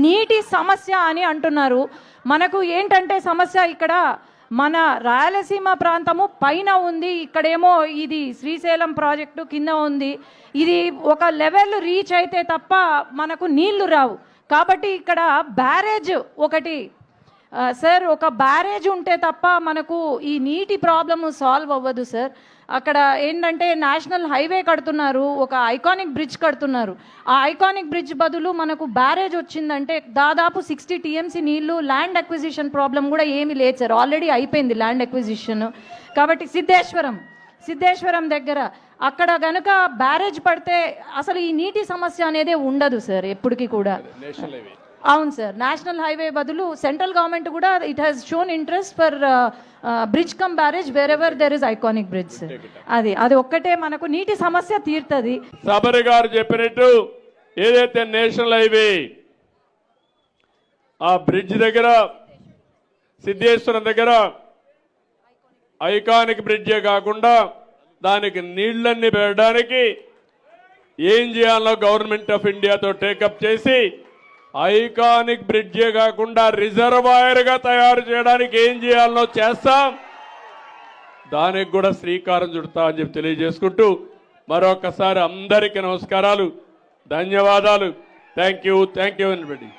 నీటి సమస్య అని అంటున్నారు. మనకు ఏంటంటే సమస్య ఇక్కడ మన రాయలసీమ ప్రాంతము పైన ఉంది, ఇక్కడేమో ఇది శ్రీశైలం ప్రాజెక్టు కింద ఉంది. ఇది ఒక లెవెల్ రీచ్ అయితే తప్ప మనకు నీళ్లు రావు. కాబట్టి ఇక్కడ బ్యారేజ్ ఒకటి సార్, ఒక బ్యారేజ్ ఉంటే తప్ప మనకు ఈ నీటి ప్రాబ్లము సాల్వ్ అవ్వదు సార్. అక్కడ ఏంటంటే నేషనల్ హైవే కడుతున్నారు, ఒక ఐకానిక్ బ్రిడ్జ్ కడుతున్నారు. ఆ ఐకానిక్ బ్రిడ్జ్ బదులు మనకు బ్యారేజ్ వచ్చిందంటే దాదాపు 60 TMC నీళ్లు. ల్యాండ్ అక్విజిషన్ ప్రాబ్లం కూడా ఏమీ లేదు సార్, ఆల్రెడీ అయిపోయింది ల్యాండ్ అక్విజిషన్. కాబట్టి సిద్ధేశ్వరం దగ్గర అక్కడ గనుక బ్యారేజ్ పడితే అసలు ఈ నీటి సమస్య అనేది ఉండదు సార్ ఎప్పటికీ కూడా. అవును సార్, నేషనల్ హైవే బదులు సెంట్రల్ గవర్నమెంట్ కూడా it has shown interest for bridge come barrage wear ever there is iconic bridge sir. అది ఒక్కటే మనకు నీటి సమస్య తీరుతుంది. సబరి గారు చెప్పినట్టు ఏదైతే నేషనల్ హైవే ఆ బ్రిడ్జ్ దగ్గర సిద్ధేశ్వరం దగ్గర ఐకానిక్ బ్రిడ్జే కాకుండా దానికి నీళ్లన్నీ పెట్టడానికి ఏం చేయాలో గవర్నమెంట్ ఆఫ్ ఇండియాతో టేకప్ చేసి ఐకానిక్ బ్రిడ్జే కాకుండా రిజర్వాయర్గా తయారు చేయడానికి ఏం చేయాలనో చేస్తాం. దానికి కూడా శ్రీకారం చుడతా అని చెప్పి తెలియజేసుకుంటూ మరొకసారి అందరికీ నమస్కారాలు, ధన్యవాదాలు. Thank you everybody.